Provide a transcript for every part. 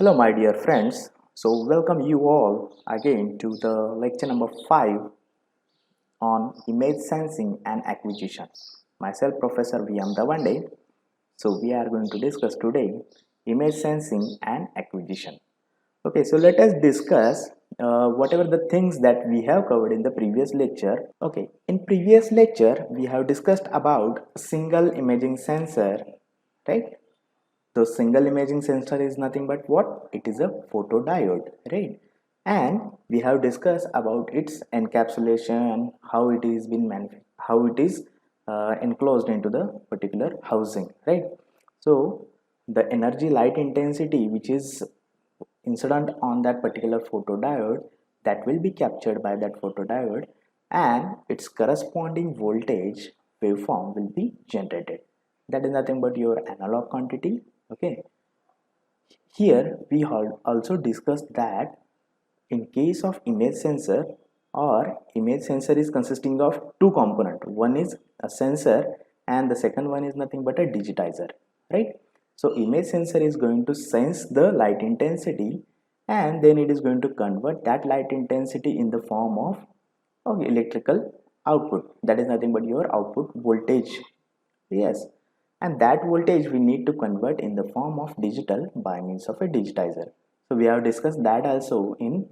Hello, my dear friends. So, welcome you all again to the lecture number 5 on image sensing and acquisition. Myself, Professor V.M. Davande. So, we are going to discuss today image sensing and acquisition. Okay, so let us discuss whatever the things that we have covered in the previous lecture. Okay, in previous lecture, we have discussed about single imaging sensor, right? So single imaging sensor is nothing but what? It is a photodiode, right? And we have discussed about its encapsulation, how it is how it is enclosed into the particular housing, right? So the energy light intensity which is incident on that particular photodiode, that will be captured by that photodiode, and its corresponding voltage waveform will be generated. That is nothing but your analog quantity. Okay, here we have also discussed that in case of image sensor, or image sensor is consisting of two components. One is a sensor and the second one is nothing but a digitizer, right? So image sensor is going to sense the light intensity, and then it is going to convert that light intensity in the form of electrical output. That is nothing but your output voltage. Yes, and that voltage we need to convert in the form of digital by means of a digitizer. So we have discussed that also in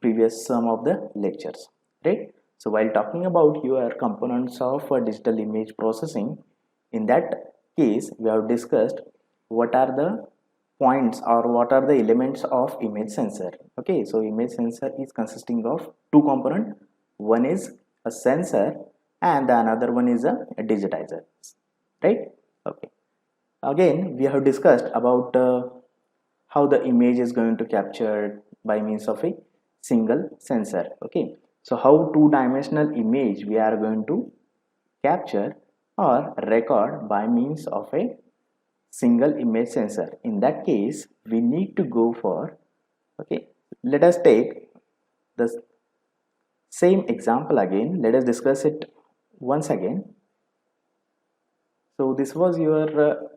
previous some of the lectures, right? So while talking about your components of digital image processing, in that case we have discussed what are the points or what are the elements of image sensor. Okay, so image sensor is consisting of two components. One is a sensor and the another one is a digitizer, right? Okay, again we have discussed about how the image is going to capture by means of a single sensor. Okay, so how two-dimensional image we are going to capture or record by means of a single image sensor. In that case we need to go for, okay, let us take the same example again. Let us discuss it once again. So this was your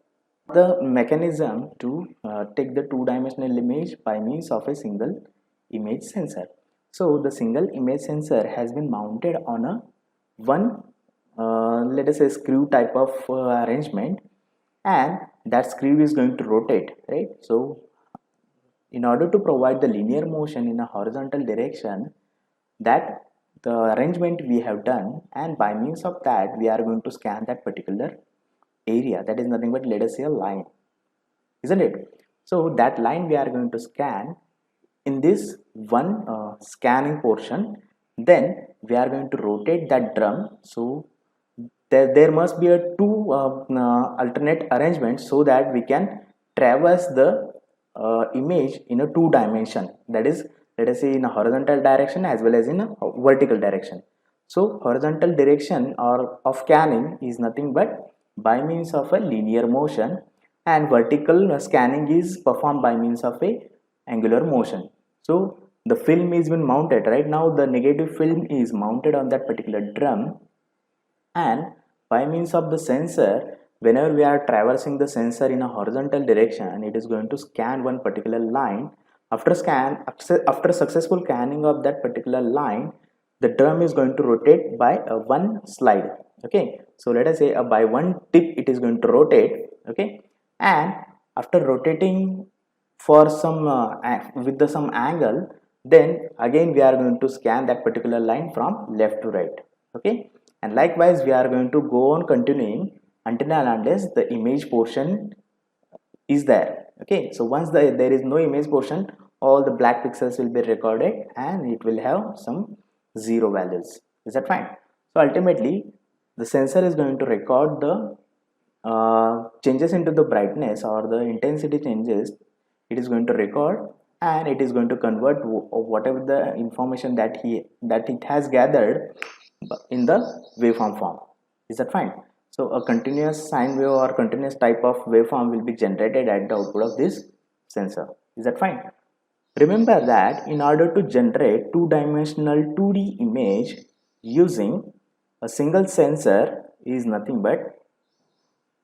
the mechanism to take the two-dimensional image by means of a single image sensor. So the single image sensor has been mounted on a one let us say screw type of arrangement, and that screw is going to rotate, right? So in order to provide the linear motion in a horizontal direction, that the arrangement we have done, and by means of that we are going to scan that particular area. That is nothing but, let us say, a line, isn't it? So that line we are going to scan in this one scanning portion. Then we are going to rotate that drum. So there must be a two alternate arrangements so that we can traverse the image in a two dimension. That is, let us say, in a horizontal direction as well as in a vertical direction. So horizontal direction or of scanning is nothing but by means of a linear motion, and vertical scanning is performed by means of a angular motion. So the film is been mounted right now. The negative film is mounted on that particular drum, and by means of the sensor, whenever we are traversing the sensor in a horizontal direction, it is going to scan one particular line. After successful scanning of that particular line, the drum is going to rotate by one slide. Okay, so let us say by one tip it is going to rotate. Okay, and after rotating for some with the some angle, then again we are going to scan that particular line from left to right. Okay, and likewise we are going to go on continuing until and unless the image portion is there. Okay, so once there is no image portion, all the black pixels will be recorded and it will have some zero values. Is that fine? So ultimately the sensor is going to record the changes into the brightness or the intensity changes. It is going to record, and it is going to convert whatever the information that it has gathered in the waveform form. Is that fine? So a continuous sine wave or continuous type of waveform will be generated at the output of this sensor. Is that fine? Remember that in order to generate two-dimensional 2D image using a single sensor is nothing but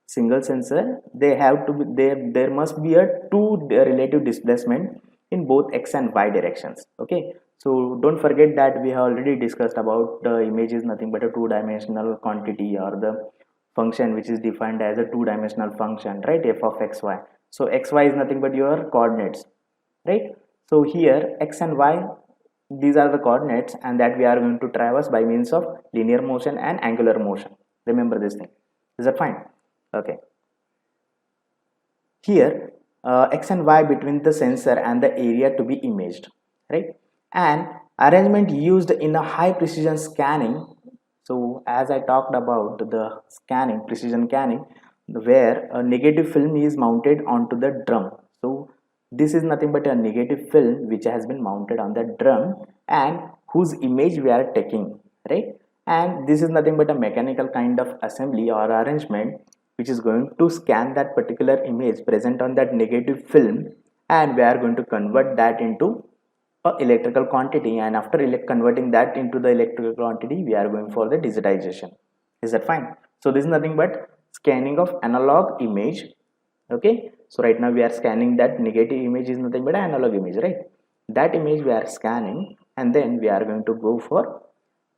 single sensor, they have to be there must be a two relative displacement in both x and y directions. Okay, so don't forget that we have already discussed about the image is nothing but a two-dimensional quantity or the function which is defined as a two-dimensional function, right? F of xy. So xy is nothing but your coordinates, right? So here x and y, these are the coordinates, and that we are going to traverse by means of linear motion and angular motion. Remember this thing. Is that fine? Okay. Here x and y between the sensor and the area to be imaged, right? And arrangement used in a high precision scanning. So as I talked about the scanning, precision scanning, where a negative film is mounted onto the drum. So this is nothing but a negative film which has been mounted on the drum and whose image we are taking, right? And this is nothing but a mechanical kind of assembly or arrangement which is going to scan that particular image present on that negative film, and we are going to convert that into a electrical quantity, and after converting that into the electrical quantity we are going for the digitization. Is that fine? So this is nothing but scanning of analog image. Okay, so right now we are scanning that negative image is nothing but analog image, right? That image we are scanning, and then we are going to go for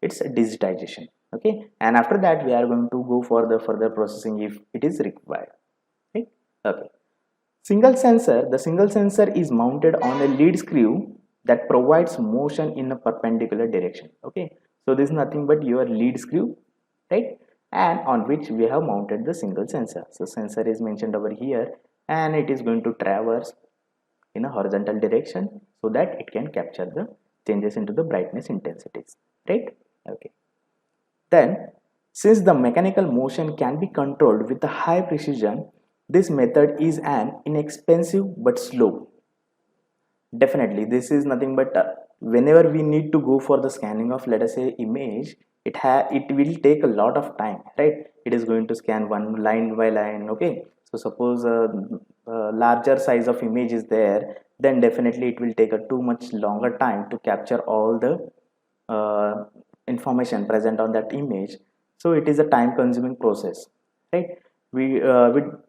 its digitization. Okay, and after that we are going to go for the further processing if it is required, right? Okay. The single sensor is mounted on a lead screw that provides motion in a perpendicular direction. Okay, so this is nothing but your lead screw, right? And on which we have mounted the single sensor. So sensor is mentioned over here, and it is going to traverse in a horizontal direction so that it can capture the changes into the brightness intensities, right? Okay. Then, since the mechanical motion can be controlled with a high precision, this method is an inexpensive but slow. Definitely, this is nothing but whenever we need to go for the scanning of, let us say, image, it will take a lot of time, right? It is going to scan one line by line. Okay, so suppose a larger size of image is there, then definitely it will take a too much longer time to capture all the uh, information present on that image. So it is a time consuming process, right? We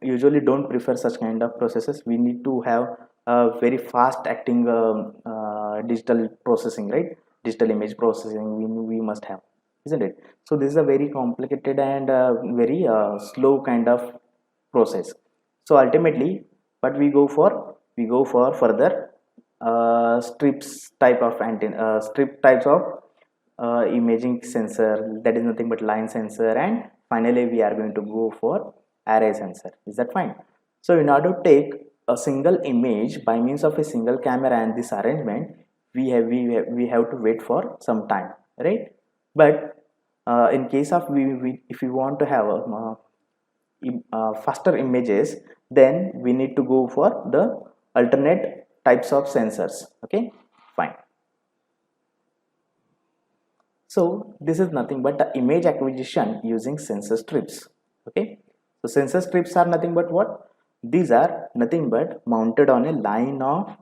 usually don't prefer such kind of processes. We need to have a very fast acting digital processing, right? Digital image processing we must have, isn't it? So this is a very complicated and very slow kind of process. So ultimately what we go for further strips type of antenna, strip types of imaging sensor, that is nothing but line sensor, and finally we are going to go for array sensor. Is that fine? So in order to take a single image by means of a single camera and this arrangement, we have to wait for some time, right? But in case of if we want to have a faster images, then we need to go for the alternate types of sensors. Okay, fine. So this is nothing but the image acquisition using sensor strips. Okay, so sensor strips are nothing but what? These are nothing but mounted on a line of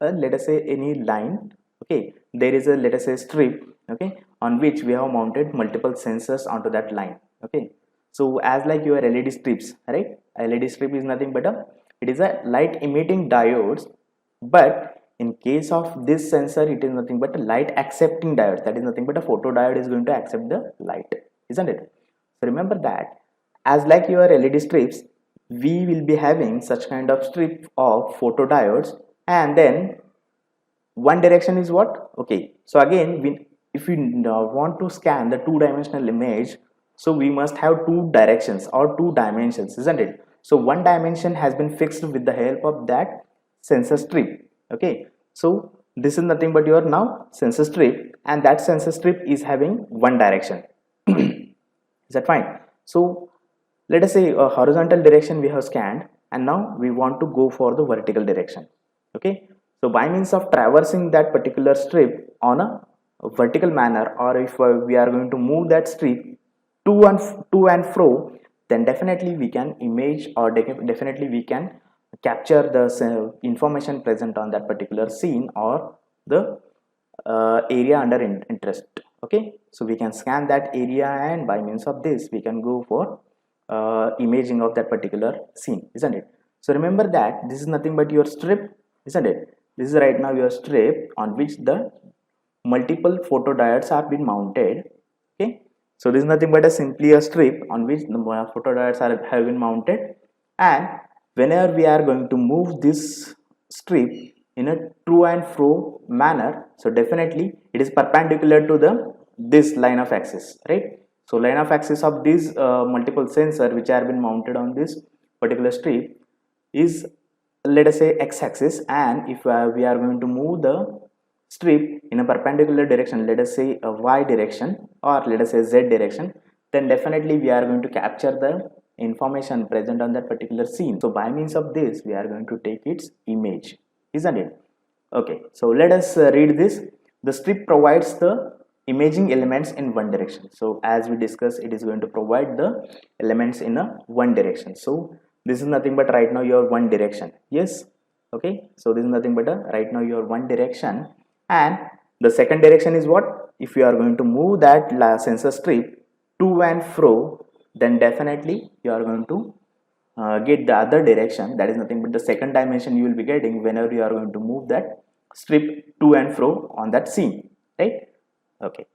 let us say any line. Okay, there is a, let us say, strip, okay, on which we have mounted multiple sensors onto that line. Okay, so as like your LED strips, right? LED strip is nothing but it is a light emitting diodes, but in case of this sensor it is nothing but a light accepting diode, that is nothing but a photodiode is going to accept the light, isn't it? So remember that as like your LED strips, we will be having such kind of strip of photodiodes, and then one direction is what? Okay, so again if we want to scan the two-dimensional image, so we must have two directions or two dimensions, isn't it? So one dimension has been fixed with the help of that sensor strip. Okay, so this is nothing but your now sensor strip, and that sensor strip is having one direction. Is that fine? So let us say a horizontal direction we have scanned, and now we want to go for the vertical direction. Okay, so by means of traversing that particular strip on a vertical manner, or if we are going to move that strip to and fro, then definitely we can image, or definitely we can capture the information present on that particular scene or the area under interest. Okay, so we can scan that area, and by means of this we can go for imaging of that particular scene, isn't it? So remember that this is nothing but your strip, isn't it? This is right now your strip on which the multiple photodiodes are being mounted. Okay, so this is nothing but a simply a strip on which the photodiodes have been mounted, and whenever we are going to move this strip in a to and fro manner, so definitely it is perpendicular to the this line of axis, right? So line of axis of these multiple sensor which are been mounted on this particular strip is, let us say, x-axis, and if we are going to move the strip in a perpendicular direction, let us say a y direction or let us say z direction, then definitely we are going to capture the information present on that particular scene. So by means of this we are going to take its image, isn't it? Okay, so let us read this. The strip provides the imaging elements in one direction. So as we discussed, it is going to provide the elements in a one direction. So this is nothing but right now your one direction. Yes. Okay, so this is nothing but right now your one direction, and the second direction is what? If you are going to move that sensor strip to and fro, then definitely you are going to get the other direction. That is nothing but the second dimension you will be getting whenever you are going to move that strip to and fro on that scene, right? Okay,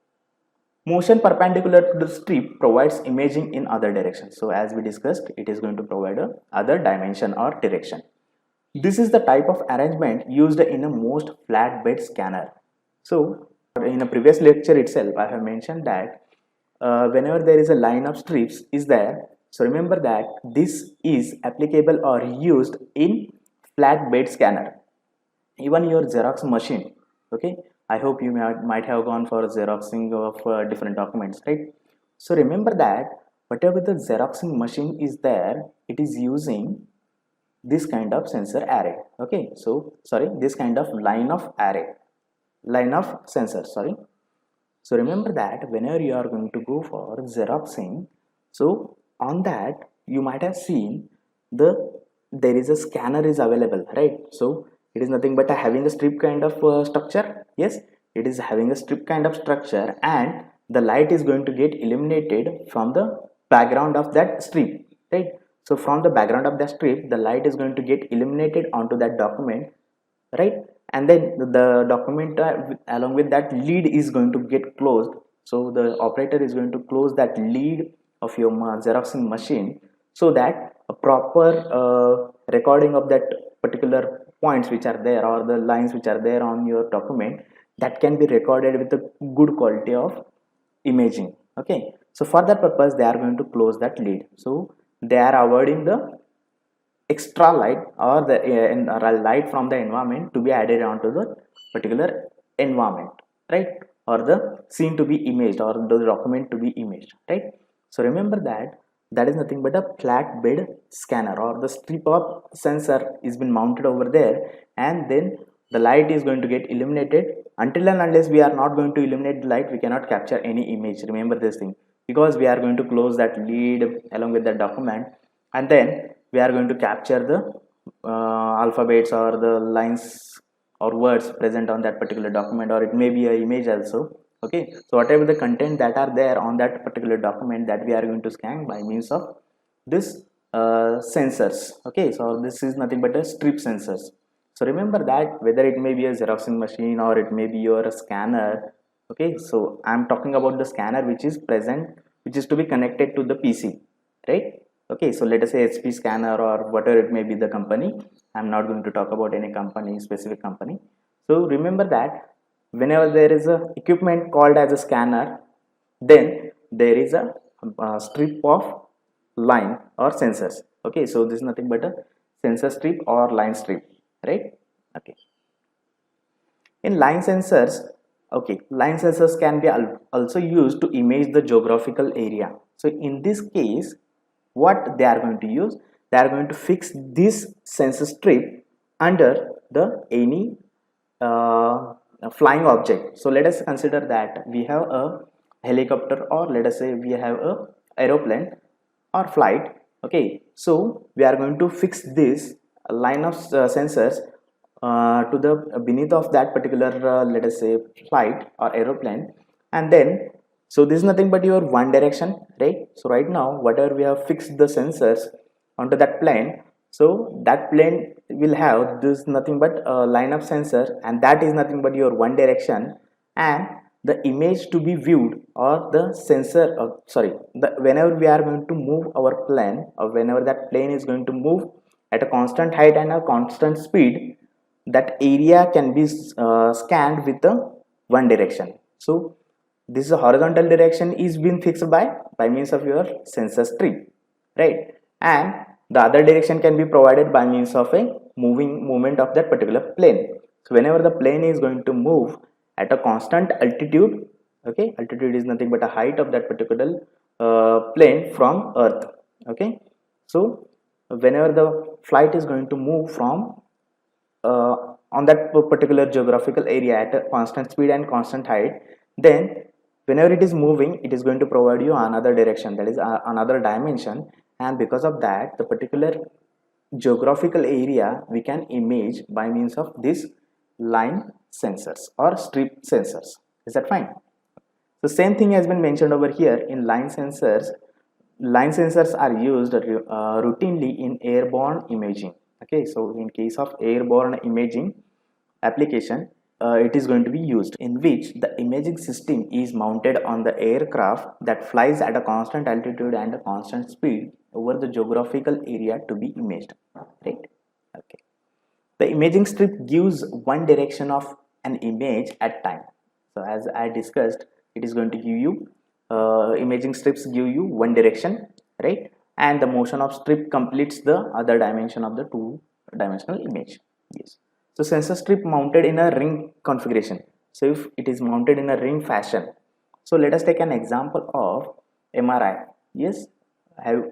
motion perpendicular to the strip provides imaging in other directions. So as we discussed, it is going to provide a other dimension or direction. This is the type of arrangement used in a most flatbed scanner. So in a previous lecture itself I have mentioned that whenever there is a line of strips is there, so remember that this is applicable or used in flatbed scanner, even your Xerox machine. Okay, I hope you might have gone for Xeroxing of different documents, right? So remember that whatever the Xeroxing machine is there, it is using this kind of sensor array. Okay, so sorry, this kind of line of array, line of sensor, sorry. So remember that whenever you are going to go for Xeroxing, so on that you might have seen there is a scanner is available, right? So it is nothing but having a strip kind of structure. Yes, it is having a strip kind of structure, and the light is going to get illuminated from the background of that strip, right? So from the background of the strip, the light is going to get illuminated onto that document, right? And then the document along with that lead is going to get closed. So the operator is going to close that lead of your Xeroxing machine, so that a proper recording of that particular points which are there or the lines which are there on your document, that can be recorded with a good quality of imaging. Okay, so for that purpose they are going to close that lead, so they are avoiding the extra light or the light from the environment to be added onto the particular environment, right? Or the scene to be imaged or the document to be imaged, right? So remember that that is nothing but a flat bed scanner, or the strip of sensor is been mounted over there, and then the light is going to get illuminated. Until and unless we are not going to illuminate the light, we cannot capture any image. Remember this thing, because we are going to close that lead along with that document, and then we are going to capture the alphabets or the lines or words present on that particular document, or it may be a image also. Okay, so whatever the content that are there on that particular document, that we are going to scan by means of this sensors. Okay, so this is nothing but a strip sensors. So remember that whether it may be a Xeroxing machine or it may be your scanner. Okay, so I'm talking about the scanner which is present, which is to be connected to the PC, right? Okay, so let us say HP scanner or whatever it may be the company. I'm not going to talk about any company, specific company. So remember that whenever there is a equipment called as a scanner, then there is a strip of line or sensors. Okay, so this is nothing but a sensor strip or line strip, right? Okay, in line sensors, okay, line sensors can be also used to image the geographical area. So in this case, what they are going to use, they are going to fix this sensor strip under the any flying object. So let us consider that we have a helicopter, or let us say we have a aeroplane or flight. Okay, so we are going to fix this line of sensors to the beneath of that particular let us say flight or aeroplane, and then So this is nothing but your one direction, right? So right now whatever we have fixed the sensors onto that plane, so that plane will have this nothing but a line of sensor, and that is nothing but your one direction. And the image to be viewed, or the sensor, whenever we are going to move our plane, or whenever that plane is going to move at a constant height and a constant speed, that area can be scanned with the one direction. So this horizontal direction is being fixed by means of your sensor strip, right? And the other direction can be provided by means of a moving movement of that particular plane. So whenever the plane is going to move at a constant altitude, okay, altitude is nothing but a height of that particular plane from earth, okay. So whenever the flight is going to move from uh, on that particular geographical area at a constant speed and constant height, then whenever it is moving, it is going to provide you another direction, that is another dimension. And because of that, the particular geographical area we can image by means of this line sensors or strip sensors. Is that fine? The same thing has been mentioned over here in line sensors. Line sensors are used routinely in airborne imaging. Okay, so in case of airborne imaging application, it is going to be used, in which the imaging system is mounted on the aircraft that flies at a constant altitude and a constant speed over the geographical area to be imaged. Right? Okay. The imaging strip gives one direction of an image at time. So as I discussed, it is going to give you imaging strips give you one direction, right? And the motion of strip completes the other dimension of the two dimensional image. Yes. So sensor strip mounted in a ring configuration. So if it is mounted in a ring fashion, so let us take an example of MRI. Yes,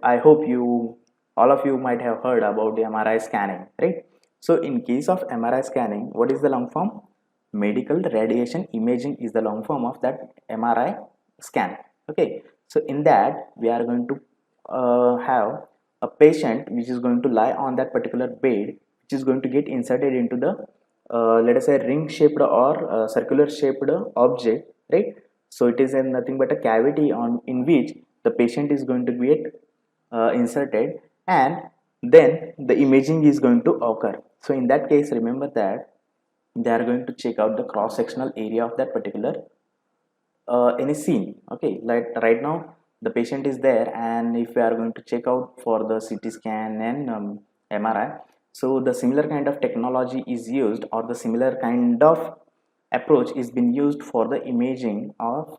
I hope you all of you might have heard about the MRI scanning, right? So in case of MRI scanning, what is the long form? Medical radiation imaging is the long form of that MRI scan. Okay, so in that we are going to have a patient which is going to lie on that particular bed, which is going to get inserted into the let us say ring shaped or circular shaped object, right? So it is nothing but a cavity on in which the patient is going to get inserted, and then the imaging is going to occur. So in that case, remember that they are going to check out the cross sectional area of that particular any scene. Okay, like right now the patient is there, and if we are going to check out for the CT scan and MRI, so the similar kind of technology is used, or the similar kind of approach is being used for the imaging of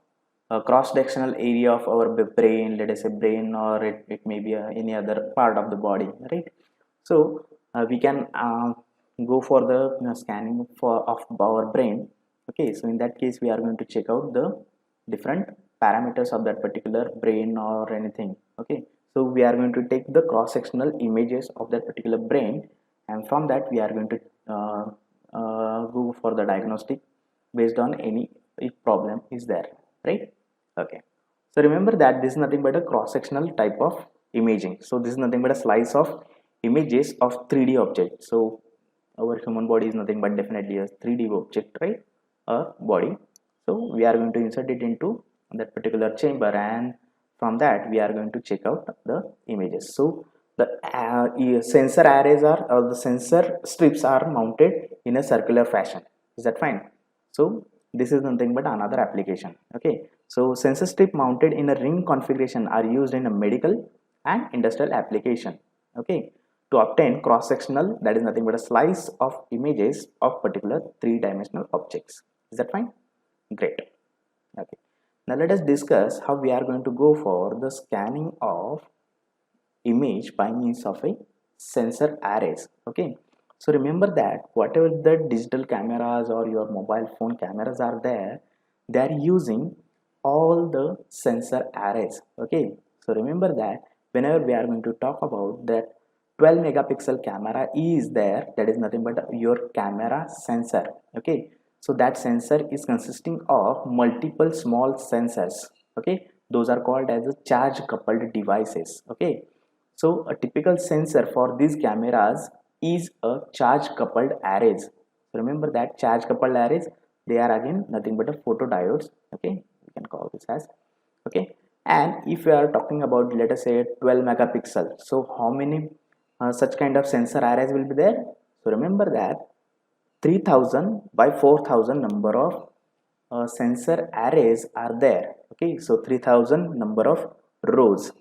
a cross sectional area of our brain, let us say brain, or it may be any other part of the body, right? So we can go for the scanning of our brain. Okay, so in that case we are going to check out the different parameters of that particular brain or anything. Okay, so we are going to take the cross sectional images of that particular brain, and from that we are going to go for the diagnostic based on any if problem is there, right? Okay, so remember that this is nothing but a cross sectional type of imaging. So this is nothing but a slice of images of 3D object. So our human body is nothing but definitely a 3D object, right? A body. So we are going to insert it into that particular chamber, and from that we are going to check out the images. So the sensor arrays are, or the sensor strips are mounted in a circular fashion. Is that fine? So this is nothing but another application. Okay, so sensor strip mounted in a ring configuration are used in a medical and industrial application. Okay, to obtain cross sectional, that is nothing but a slice of images of particular three-dimensional objects. Is that fine? Great. Okay, now let us discuss how we are going to go for the scanning of image by means of a sensor arrays. Okay, so remember that whatever the digital cameras or your mobile phone cameras are there, they are using all the sensor arrays. Okay, so remember that whenever we are going to talk about that 12 megapixel camera is there, that is nothing but your camera sensor. Okay, so that sensor is consisting of multiple small sensors. Okay, those are called as a charge coupled devices. Okay, so a typical sensor for these cameras is a charge coupled arrays. Remember that charge coupled arrays, they are again nothing but a photodiodes. Okay, we can call this as okay. And if we are talking about, let us say, 12 megapixel, so how many such kind of sensor arrays will be there? So remember that 3000 by 4000 number of sensor arrays are there, okay. So 3000 number of rows,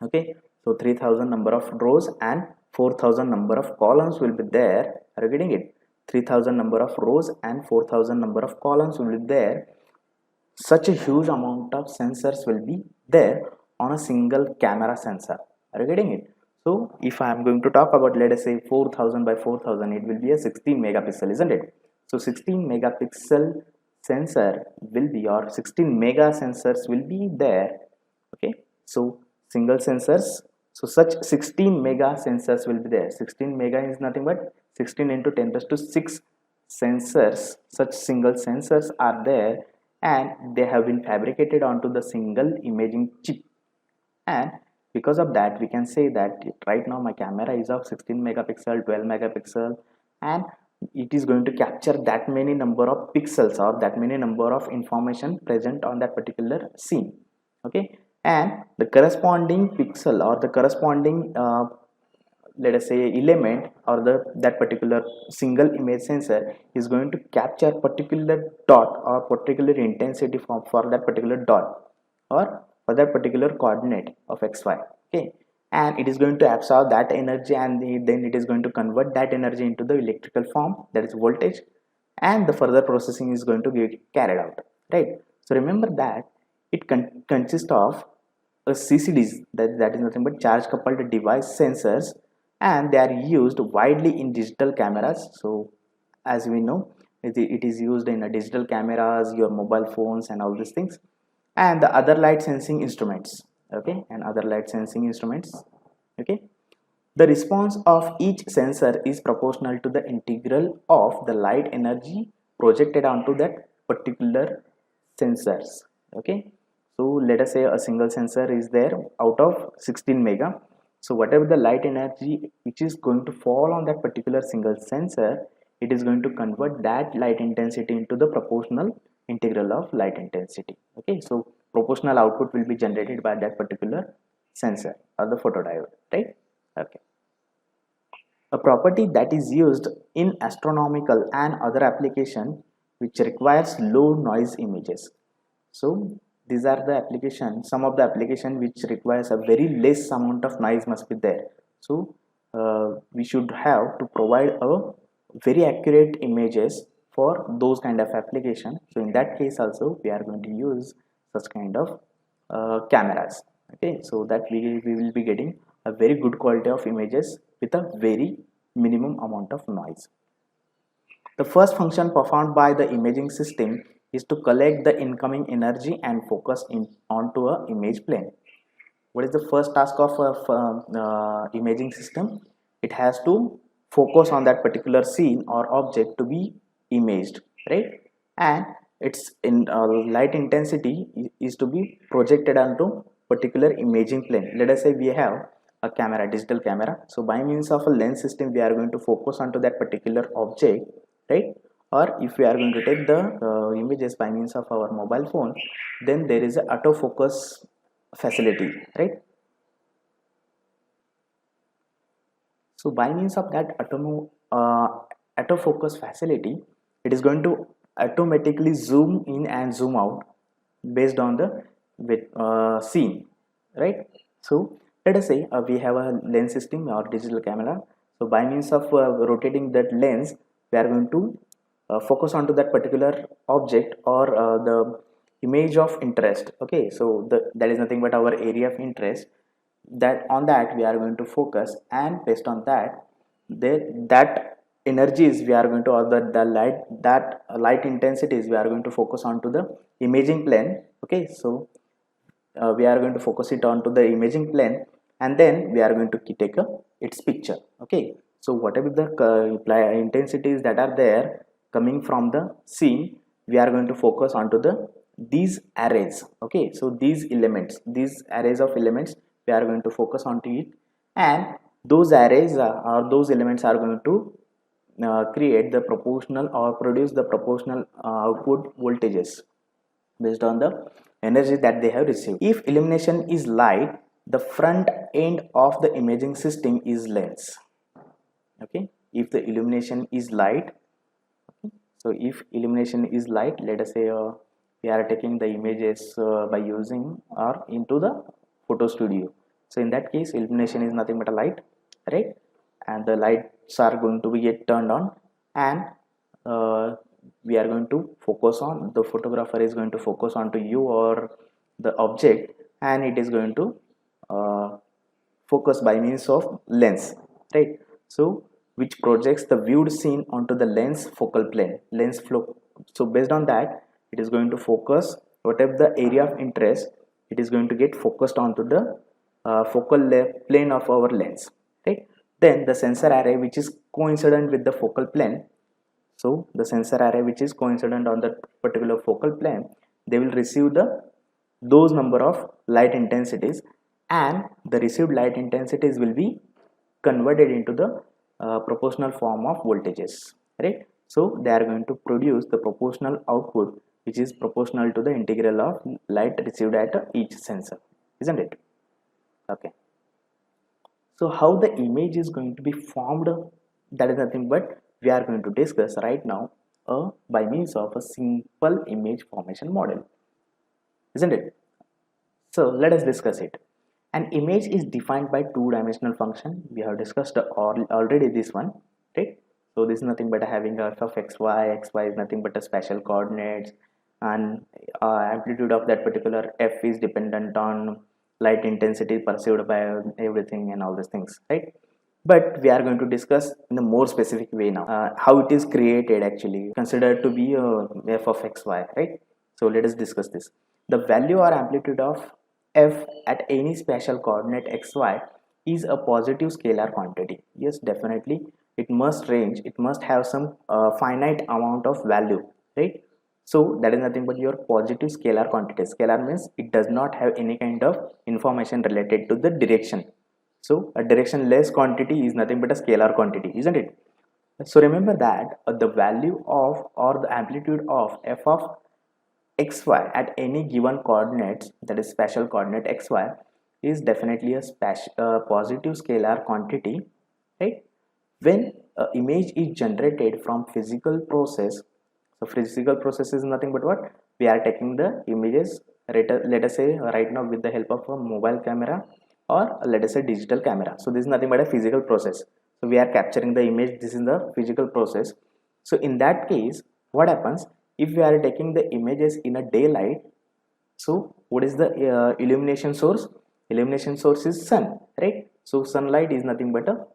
okay. So 3000 number of rows and 4000 number of columns will be there. Are you getting it? 3000 number of rows and 4000 number of columns will be there. Such a huge amount of sensors will be there on a single camera sensor. Are you getting it? So if I am going to talk about, let us say, 4000 by 4000, it will be a 16 megapixel, isn't it? So 16 megapixel sensor will be, or 16 mega sensors will be there, okay. So single sensors, so such 16 mega sensors will be there. 16 mega is nothing but 16 into 10 raised to 6 sensors. Such single sensors are there, and they have been fabricated onto the single imaging chip. And because of that, we can say that right now my camera is of 16 megapixel, 12 megapixel, and it is going to capture that many number of pixels, or that many number of information present on that particular scene, okay. And the corresponding pixel, or the corresponding let us say element, or that particular single image sensor is going to capture particular dot or particular intensity for that particular dot, or for that particular coordinate of xy, okay. And it is going to absorb that energy, and then it is going to convert that energy into the electrical form, that is voltage, and the further processing is going to get carried out, right. So remember that it consists of a CCDs, that is nothing but charge coupled device sensors, and they are used widely in digital cameras. So as we know, it is used in digital cameras, your mobile phones, and all these things, and the other light sensing instruments, okay, and other light sensing instruments, okay. The response of each sensor is proportional to the integral of the light energy projected onto that particular sensors, okay. So let us say a single sensor is there out of 16 mega. So whatever the light energy which is going to fall on that particular single sensor, it is going to convert that light intensity into the proportional integral of light intensity, okay. So proportional output will be generated by that particular sensor or the photodiode, right, okay. A property that is used in astronomical and other application which requires low noise images. So these are the application, some of the application which requires a very less amount of noise must be there. So we should have to provide a very accurate images for those kind of application. So in that case also we are going to use such kind of cameras, okay. So that we will be getting a very good quality of images with a very minimum amount of noise. The first function performed by the imaging system is to collect the incoming energy and focus onto a image plane. What is the first task of a imaging system? It has to focus on that particular scene or object to be imaged, right? And its light intensity is to be projected onto particular imaging plane. Let us say we have a camera, digital camera. So by means of a lens system, we are going to focus onto that particular object, right? Or if we are going to take the images by means of our mobile phone, then there is a autofocus facility, right? So by means of that autofocus facility, it is going to automatically zoom in and zoom out based on the scene, right? So let us say we have a lens system or digital camera. So by means of rotating that lens, we are going to focus onto that particular object or the image of interest, okay. So that is nothing but our area of interest, that on that we are going to focus, and based on that that energies we are going to, or the light, that light intensities we are going to focus onto the imaging plane, okay. So we are going to focus it onto the imaging plane, and then we are going to take its picture, okay. So whatever the intensities that are there coming from the scene, we are going to focus onto these arrays, okay. So these elements, these arrays of elements, we are going to focus onto it, and those arrays or those elements are going to create the proportional or produce the proportional output voltages, based on the energy that they have received. If illumination is light, the front end of the imaging system is lens. Okay, if the illumination is light, so if illumination is light, let us say we are taking the images by using or into the photo studio. So in that case, illumination is nothing but a light, right? And the lights are going to be get turned on, and we are going to focus on, the photographer is going to focus onto you or the object, and it is going to focus by means of lens, right? So which projects the viewed scene onto the lens focal plane, lens flow. So based on that, it is going to focus whatever the area of interest, it is going to get focused onto the focal plane of our lens, right? Then the sensor array which is coincident with the focal plane, so the sensor array which is coincident on that particular focal plane, they will receive those number of light intensities, and the received light intensities will be converted into the proportional form of voltages, right? So they are going to produce the proportional output which is proportional to the integral of light received at each sensor, isn't it? Okay, so how the image is going to be formed, that is nothing but we are going to discuss right now by means of a simple image formation model, isn't it? So let us discuss it. An image is defined by two-dimensional function. We have discussed already this one, right? So this is nothing but having a f of xy. Xy is nothing but a spatial coordinates, and amplitude of that particular f is dependent on light intensity perceived by everything and all these things, right? But we are going to discuss in a more specific way now how it is created, actually considered to be f of xy, right? So let us discuss this. The value or amplitude of f at any spatial coordinate xy is a positive scalar quantity. Yes, definitely it must range, it must have some finite amount of value, right? So that is nothing but your positive scalar quantity. Scalar means it does not have any kind of information related to the direction. So a directionless quantity is nothing but a scalar quantity, isn't it? So remember that the value of or the amplitude of f of xy at any given coordinates, that is spatial coordinate xy, is definitely a positive scalar quantity, right? When an image is generated from physical process, so physical process is nothing but what? We are taking the images, let us say right now with the help of a mobile camera, or let us say digital camera. So this is nothing but a physical process. So we are capturing the image, this is the physical process. So in that case, what happens if we are taking the images in a daylight? So what is the illumination source? Illumination source is sun, right? So sunlight is nothing but a,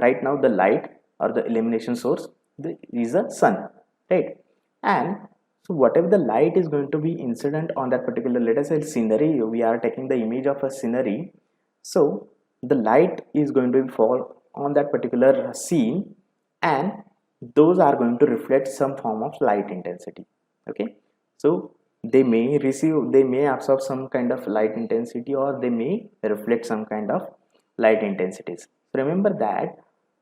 right now the light or the illumination source is a sun, right? And so whatever the light is going to be incident on that particular, let us say scenery, we are taking the image of a scenery. So the light is going to fall on that particular scene, and those are going to reflect some form of light intensity. Okay, so they may absorb some kind of light intensity, or they may reflect some kind of light intensities. Remember that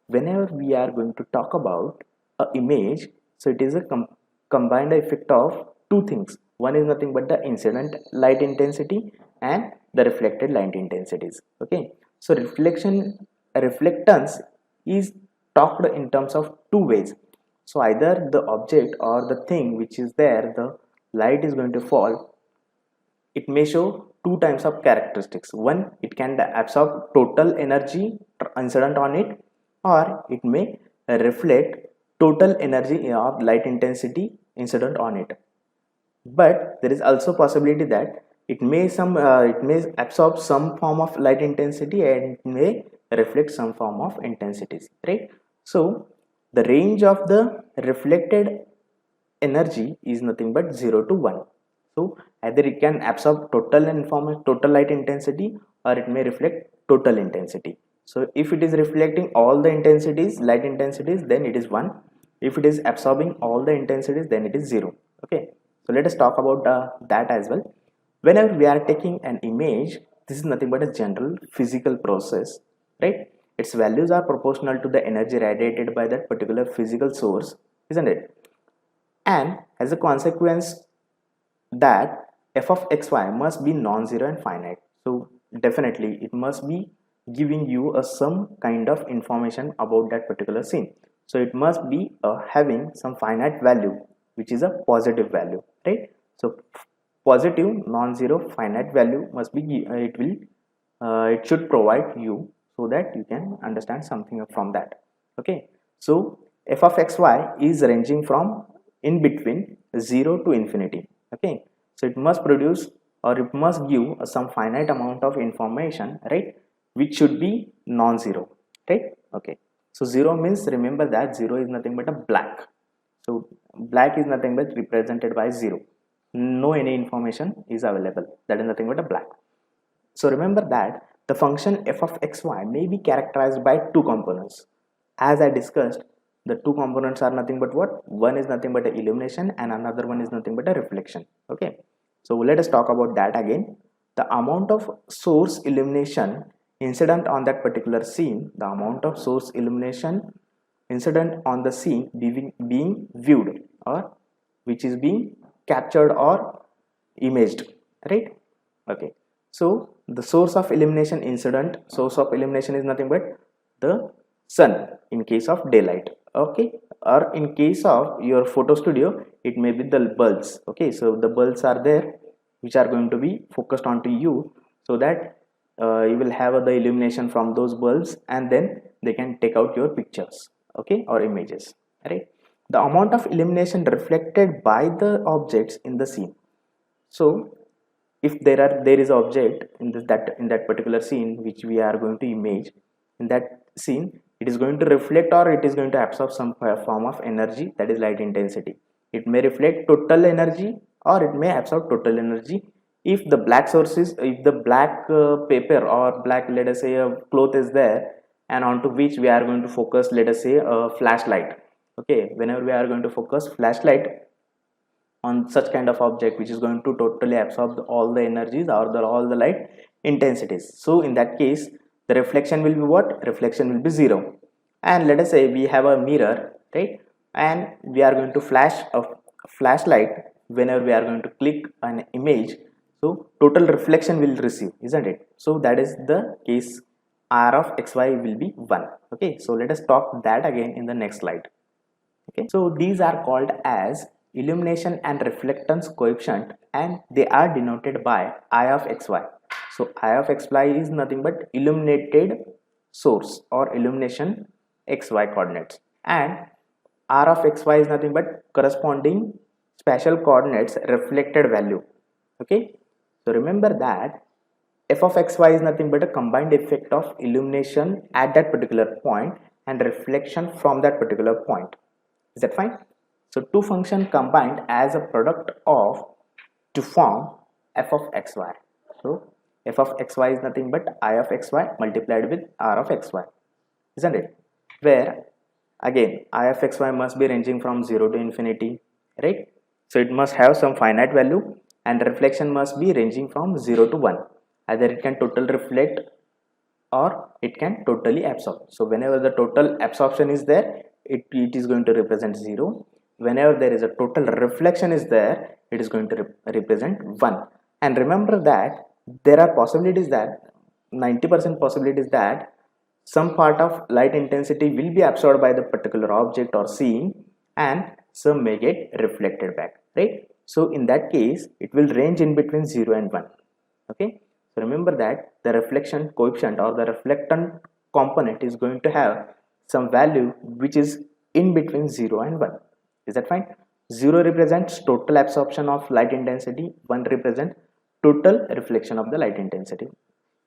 whenever we are going to talk about a image, so it is a combined effect of two things. One is nothing but the incident light intensity and the reflected light intensities. Okay, so reflectance is talked in terms of two ways. So either the object or the thing which is there, the light is going to fall, it may show two types of characteristics. One, it can absorb total energy incident on it, or it may reflect total energy of light intensity incident on it. But there is also possibility that it may absorb some form of light intensity, and it may reflect some form of intensities, right? So the range of the reflected energy is nothing but 0 to 1. So either it can absorb total light intensity, or it may reflect total intensity. So if it is reflecting all the intensities, light intensities, then it is 1. If it is absorbing all the intensities, then it is 0. Okay, so let us talk about that as well. Whenever we are taking an image, this is nothing but a general physical process, right? Its values are proportional to the energy radiated by that particular physical source, isn't it? And as a consequence, that f of xy must be non-zero and finite. So definitely it must be giving you some kind of information about that particular scene. So it must be having some finite value, which is a positive value, right? So positive non-zero finite value must be it should provide you, so that you can understand something from that. Okay, so f of xy is ranging from in between 0 to infinity. Okay, so it must produce, or it must give some finite amount of information, right, which should be non-zero, right? Okay, so 0 means, remember that 0 is nothing but a black. So black is nothing but represented by 0. No any information is available, that is nothing but a black. So remember that the function f of xy may be characterized by two components. As I discussed, the two components are nothing but what? One is nothing but a illumination and another one is nothing but a reflection. Okay, so let us talk about that again. The amount of source illumination incident on that particular scene, the amount of source illumination incident on the scene being viewed, or which is being captured or imaged, right? Okay, so the source of illumination is nothing but the sun in case of daylight. Okay, or in case of your photo studio, it may be the bulbs. Okay, so the bulbs are there which are going to be focused onto you, so that you will have the illumination from those bulbs, and then they can take out your pictures, okay, or images, right? The amount of illumination reflected by the objects in the scene. So if there is an object in that particular scene which we are going to image, in that scene it is going to reflect, or it is going to absorb some form of energy, that is light intensity. It may reflect total energy, or it may absorb total energy. If the black source is, if the black paper or black, let us say, a cloth is there, and onto which we are going to focus, let us say, a flashlight. Okay, whenever we are going to focus flashlight on such kind of object which is going to totally absorb all the energies, or all the light intensities, so in that case the reflection will be what? Reflection will be zero. And let us say we have a mirror, right, and we are going to flash a flashlight whenever we are going to click an image, so total reflection will receive, isn't it? So that is the case, r of xy will be 1. Okay, so let us talk that again in the next slide. Okay, so these are called as illumination and reflectance coefficient, and they are denoted by I of xy. So I of xy is nothing but illuminated source or illumination xy coordinates, and r of xy is nothing but corresponding spatial coordinates reflected value. Okay, so remember that f of xy is nothing but a combined effect of illumination at that particular point and reflection from that particular point. Is that fine? So two functions combined as a product of to form f of xy. So f of xy is nothing but I of xy multiplied with r of xy, isn't it? Where again I of xy must be ranging from 0 to infinity, right? So it must have some finite value, and reflection must be ranging from 0 to 1. Either it can total reflect, or it can totally absorb. So whenever the total absorption is there, it is going to represent 0. Whenever there is a total reflection is there, it is going to represent 1. And remember that there are possibilities, that 90% possibilities that some part of light intensity will be absorbed by the particular object or scene, and some may get reflected back, right? So in that case it will range in between 0 and 1. Okay, so remember that the reflection coefficient or the reflectant component is going to have some value which is in between 0 and 1. Is that fine? 0 represents total absorption of light intensity, 1 represents total reflection of the light intensity.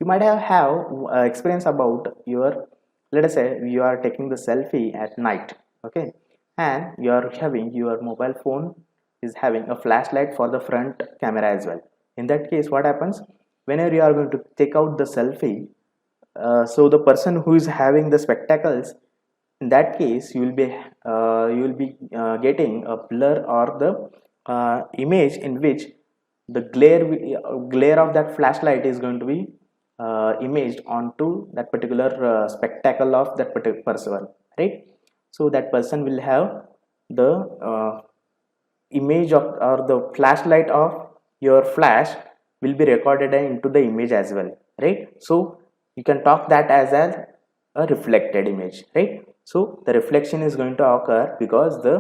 You might have experience about your, let us say you are taking the selfie at night, okay, and you are having your mobile phone is having a flashlight for the front camera as well. In that case what happens, whenever you are going to take out the selfie, so the person who is having the spectacles, in that case you will be getting a blur, or the image in which the glare of that flashlight is going to be imaged onto that particular spectacle of that particular person, right? So that person will have the image of, or the flashlight of your flash will be recorded into the image as well, right? So you can talk that as a reflected image, right? So the reflection is going to occur because the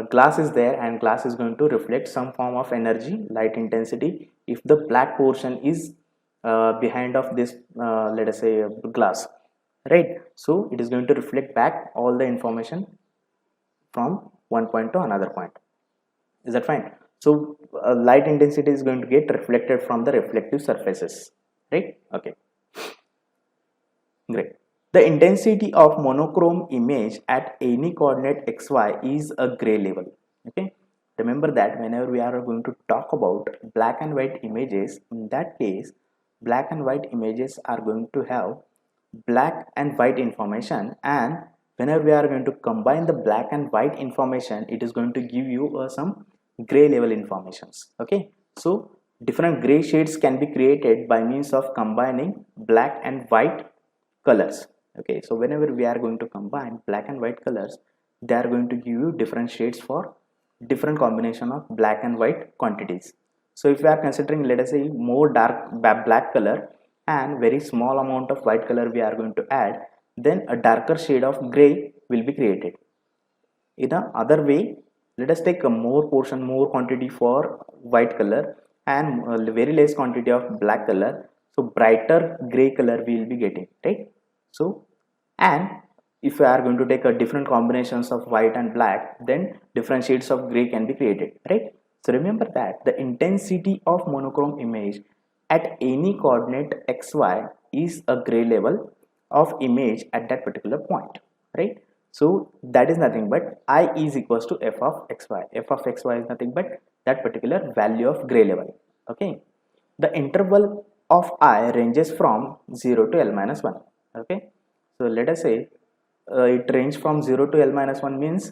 glass is there, and glass is going to reflect some form of energy, light intensity, if the black portion is behind of this let us say glass, right? So it is going to reflect back all the information from one point to another point. Is that fine? So light intensity is going to get reflected from the reflective surfaces, right? Okay, great. The intensity of monochrome image at any coordinate xy is a gray level. Okay, remember that whenever we are going to talk about black and white images, in that case black and white images are going to have black and white information, and whenever we are going to combine the black and white information, it is going to give you some gray level informations. Okay, so different gray shades can be created by means of combining black and white colors. Okay, so whenever we are going to combine black and white colors, they are going to give you different shades for different combination of black and white quantities. So if we are considering, let us say, more dark black color and very small amount of white color we are going to add, then a darker shade of gray will be created. In the other way, let us take a more portion, more quantity for white color and very less quantity of black color, so brighter gray color we will be getting, right? So, and if we are going to take a different combinations of white and black, then different shades of gray can be created, right? So remember that the intensity of monochrome image at any coordinate xy is a gray level of image at that particular point, right? So that is nothing but I is equals to f of xy. F of xy is nothing but that particular value of gray level. Okay, the interval of I ranges from 0 to L minus 1. Okay, so let us say it range from 0 to L minus 1 means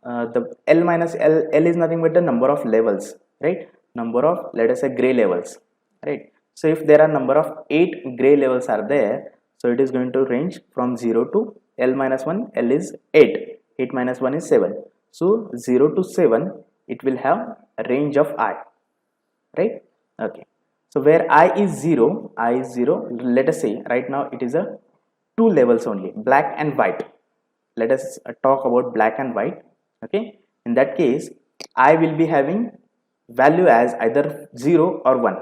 the L minus L is nothing but the number of levels, right? Number of, let us say, gray levels, right? So if there are number of 8 gray levels are there, so it is going to range from 0 to L minus 1. L is 8, 8 minus 1 is 7, so 0 to 7 it will have a range of I, right? Okay, so where I is 0, let us say right now it is a 2 levels only, black and white. Let us talk about black and white. Okay, in that case I will be having value as either 0 or 1.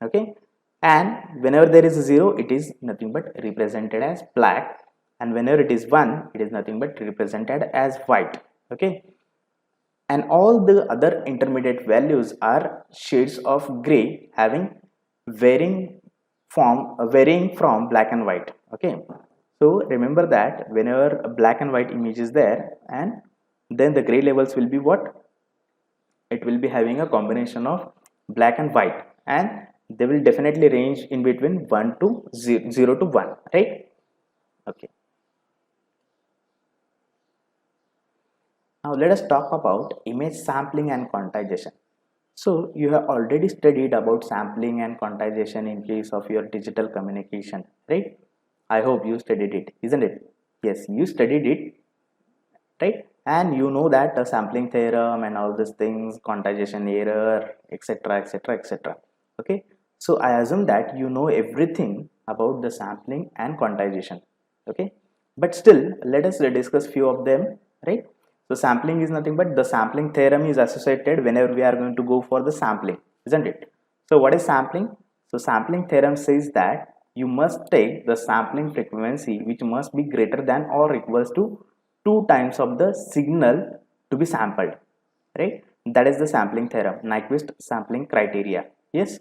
Okay, and whenever there is a 0, it is nothing but represented as black, and whenever it is 1, it is nothing but represented as white. Okay, and all the other intermediate values are shades of gray having varying varying from black and white. Okay, so remember that whenever a black and white image is there, and then the gray levels will be what? It will be having a combination of black and white, and they will definitely range in between 1 to 0 to 1, right? Okay, now let us talk about image sampling and quantization. So you have already studied about sampling and quantization in case of your digital communication, right? I hope you studied it, isn't it? Yes, you studied it, right? And you know that the sampling theorem and all these things, quantization error, etc., etc., etc. Okay, so I assume that you know everything about the sampling and quantization. Okay, but still let us discuss few of them, right? So sampling is nothing but the sampling theorem is associated whenever we are going to go for the sampling, isn't it? So what is sampling? So sampling theorem says that you must take the sampling frequency which must be greater than or equals to 2 times of the signal to be sampled, right? That is the sampling theorem, Nyquist sampling criteria. Yes,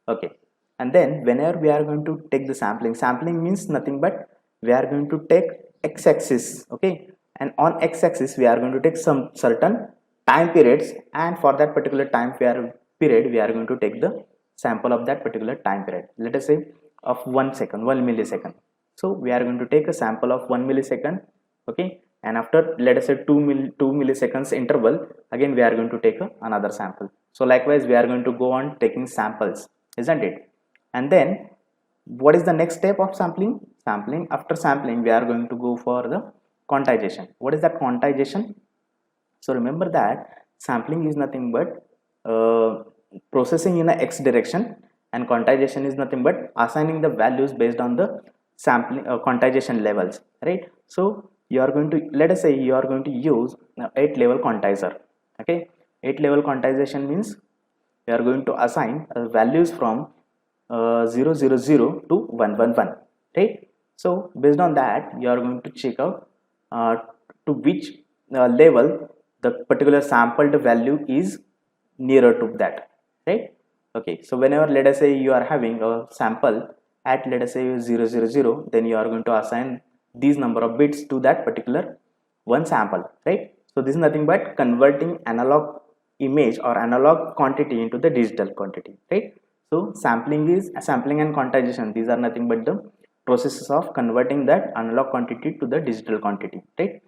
okay. And then whenever we are going to take the sampling means nothing but we are going to take x-axis, okay, and on x-axis we are going to take some certain time periods, and for that particular period we are going to take the sample of that particular time period. Let us say of 1 second, 1 millisecond. So we are going to take a sample of 1 millisecond, okay, and after let us say 2 milliseconds interval, again we are going to take another sample. So likewise we are going to go on taking samples, isn't it? And then what is the next step of sampling? After sampling we are going to go for the quantization. What is that quantization? So remember that sampling is nothing but processing in a x direction, and quantization is nothing but assigning the values based on the sampling quantization levels, right? So you are going to, let us say you are going to use 8 level quantizer. Okay, 8 level quantization means you are going to assign values from 000 to 111, right? So based on that you are going to check out to which level the particular sampled value is nearer to that, right? Okay, so whenever let us say you are having a sample at, let us say 000, then you are going to assign these number of bits to that particular one sample, right? So this is nothing but converting analog image or analog quantity into the digital quantity, right? So sampling and quantization, these are nothing but the processes of converting that analog quantity to the digital quantity, right?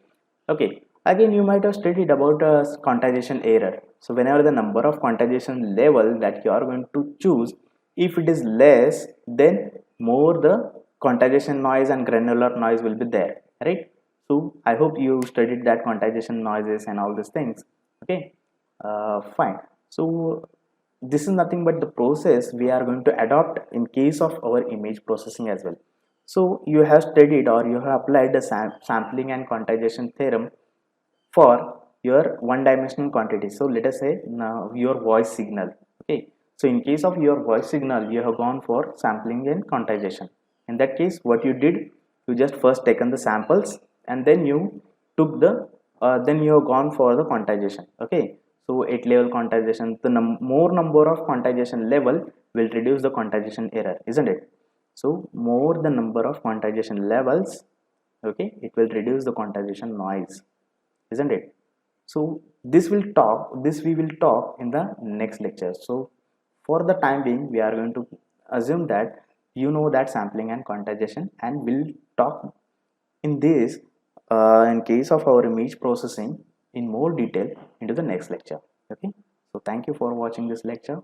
Okay, again you might have studied about quantization error. So whenever the number of quantization level that you are going to choose, if it is less, then more the quantization noise and granular noise will be there, right? So I hope you studied that quantization noises and all these things. Okay, fine. So this is nothing but the process we are going to adopt in case of our image processing as well. So you have studied or you have applied the sampling and quantization theorem for your one-dimensional quantity. So let us say now your voice signal. Okay, so in case of your voice signal, you have gone for sampling and quantization. In that case, what you did, you just first taken the samples and then you took the then you have gone for the quantization. Okay, so 8 level quantization, the more number of quantization level will reduce the quantization error, isn't it? So more the number of quantization levels, okay, it will reduce the quantization noise, isn't it? So this we will talk in the next lecture. So for the time being we are going to assume that you know that sampling and quantization, and we'll talk in this in case of our image processing in more detail into the next lecture. Okay, so thank you for watching this lecture.